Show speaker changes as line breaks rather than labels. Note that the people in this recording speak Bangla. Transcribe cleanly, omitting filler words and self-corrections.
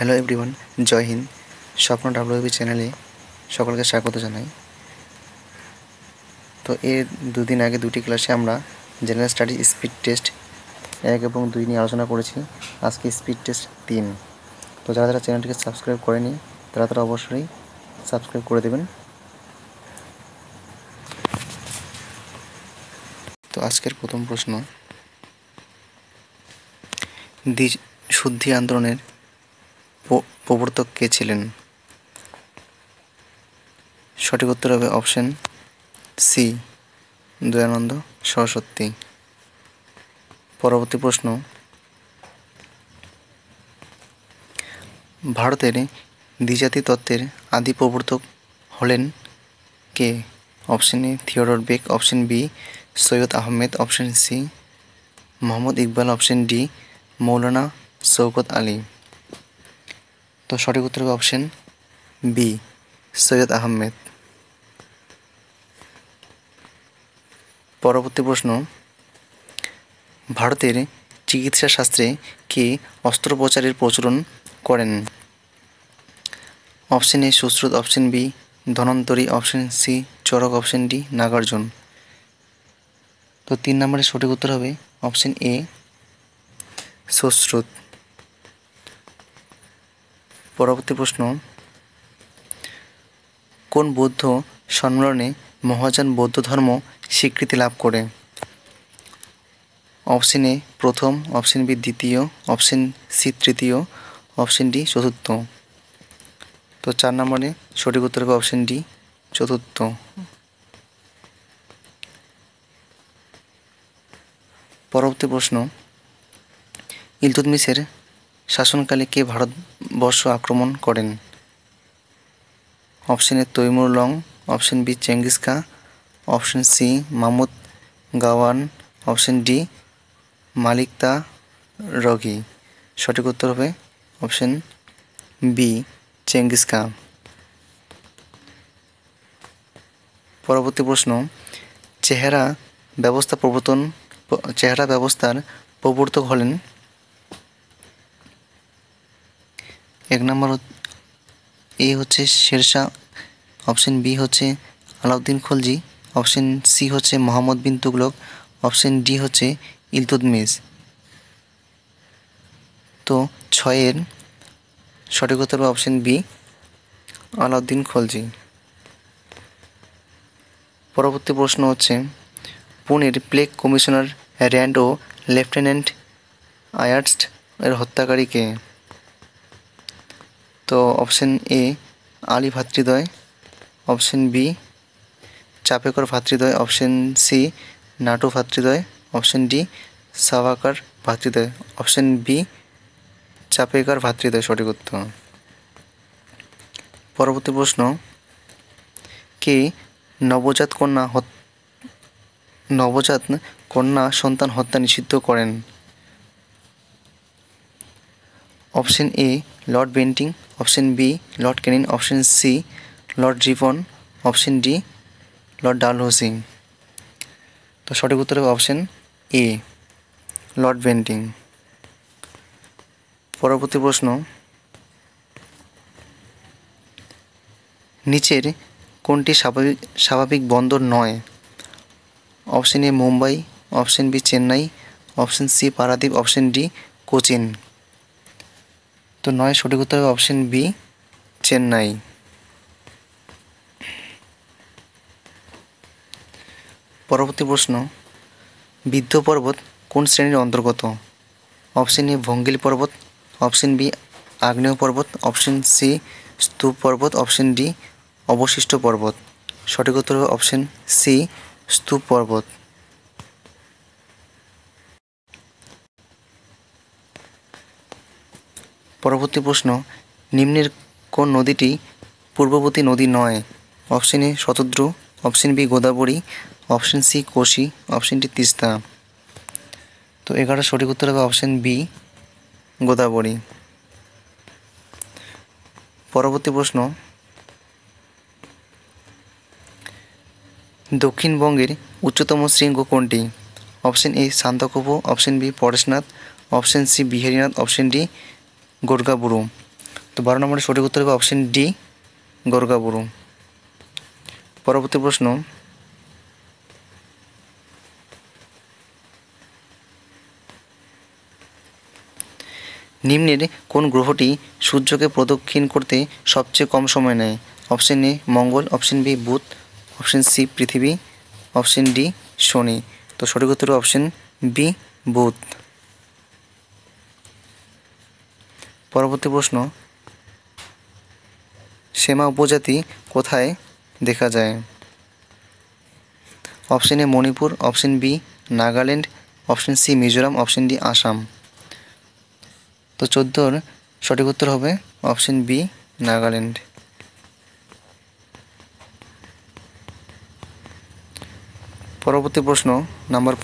হ্যালো এভরিওয়ান, জয় হিন্দ। স্বপ্ন ডাব্লিউবি চ্যানেলে সকলকে স্বাগত জানাই। তো এর দুদিন আগে দুটি ক্লাসে আমরা জেনারেল স্টাডি স্পিড টেস্ট 1 এবং 2 নিয়ে আলোচনা করেছি। আজকে স্পিড টেস্ট 3। তো যারা যারা চ্যানেলটিকে সাবস্ক্রাইব করেনি তারা অবশ্যই সাবস্ক্রাইব করে দেবেন। তো আজকের প্রথম প্রশ্ন, দ্বিশুদ্ধি আন্দোলনের প্রবর্তক কে ছিলেন? সঠিক উত্তর হবে অপশন সি, দয়ানন্দ সরস্বতী। পরবর্তী প্রশ্ন, ভারতের দ্বিজাতি তত্ত্বের আদি প্রবর্তক হলেন কে? Option A Theodore Beck, option B Syed Ahmed, option C Mohammad Iqbal, option D Maulana Shaukat Ali. তো সঠিক উত্তর হবে অপশন বি, সৈয়দ আহমেদ। পরবর্তী প্রশ্ন, ভারতের চিকিৎসা শাস্ত্রে কে অস্ত্রোপচারের প্রচলন করেন? Option A Sushruta, option B Dhanvantari, option C Charaka, option D Nagarjuna. তো 3 নম্বরের সঠিক উত্তর হবে অপশন এ সুশ্রুত। পরবর্তী প্রশ্ন, কোন বৌদ্ধ সম্মেলনে মহাযান বৌদ্ধ ধর্ম স্বীকৃতি লাভ করে? অপশন এ প্রথম, অপশন বি দ্বিতীয়, অপশন সি তৃতীয়, অপশন ডি চতুর্থ। তো 4 নম্বরে সঠিক উত্তর হবে অপশন ডি চতুর্থ। পরবর্তী প্রশ্ন, ইলতুৎমিশের শাসনকালে কে ভারতবর্ষ আক্রমণ করেন? Option A Timur Lang, option B Genghis Khan, option C Mahmud Gawan, option D Malik Targhi. সঠিক উত্তর হবে অপশন বি চেঙ্গিস খাঁ। পরবর্তী প্রশ্ন, চেহারা ব্যবস্থার প্রবর্তক হলেন? 1 নম্বর এ হচ্ছে শেরশাহ, অপশন বি হচ্ছে আলাউদ্দিন খলজি, অপশন সি হচ্ছে মোহাম্মদ বিন তুগলক, অপশন ডি হচ্ছে ইলতুৎমিশ। তো 6-এর সঠিক উত্তর হবে অপশন বি আলাউদ্দিন খলজি। পরবর্তী প্রশ্ন হচ্ছে, পুনের প্লেগ কমিশনার র্যান্ড ও লেফটেন্যান্ট আয়ার্স্ট এর হত্যাকারী কে? তো অপশন এ আলী ভাতৃদ্বয়, অপশন বি চাপেকর ভাতৃদ্বয়, অপশন সি নাটু ভাতৃদ্বয়, অপশন ডি সাভারকর ভাতৃদ্বয়। অপশন বি চাপেকর ভাতৃদ্বয় সঠিক উত্তর। পরবর্তী প্রশ্ন, কে নবজাত কন্যা সন্তান হত্যা নিষিদ্ধ করেন? Option A Lord Bentinck, option B Lord Canning, option C Lord Ripon, option D Lord Dalhousie. তো সঠিক উত্তর হবে অপশন এ লর্ড বেন্টিং। পরবর্তী প্রশ্ন, নিচের কোনটি স্বাভাবিক বন্দর নয়? Option A Mumbai, option B Chennai, option C Paradip, option D Cochin. তো 9 সঠিক উত্তর হবে অপশন বি চেন্নাই। পরবর্তী প্রশ্ন, বিন্ধ্য পর্বত কোন শ্রেণীর অন্তর্গত? অপশন এ ভঙ্গিল পর্বত, অপশন বি আগ্নেয় পর্বত, অপশন সি স্তূপ পর্বত, অপশন ডি অবশিষ্ট পর্বত। সঠিক উত্তর হবে অপশন সি স্তূপ পর্বত। পরবর্তী প্রশ্ন, নিম্নের কোন নদীটি পূর্ববর্তী নদী নয়? Option A Shatadru, option B Godavari, option C Kosi, option D Teesta. তো 11 সঠিক উত্তর হবে অপশন বি গোদাবরী। পরবর্তী প্রশ্ন, দক্ষিণবঙ্গের উচ্চতম শৃঙ্গ কোনটি? Option A Sandakphu, option B Parasnath, option C Biharinath, option D Gorgaburu. তো 12 নম্বরের সঠিক উত্তর হবে অপশন ডি, গোর্গাবুরু। পরবর্তী প্রশ্ন, নিম্নের কোন গ্রহটি সূর্যকে প্রদক্ষিণ করতে সবচেয়ে কম সময় নেয়? Option A Mangal, option B Budh, option C Prithibi, option D Shani. তো সঠিক উত্তর অপশন বি, বুধ। পরবর্তী প্রশ্ন, সেমা উপজাতি কোথায় দেখা যায়? Option A Manipur, option B Nagaland, option C Mizoram, option D Assam. তো 14-র সঠিক উত্তর হবে অপশন বি, নাগাল্যান্ড। পরবর্তী প্রশ্ন নাম্বার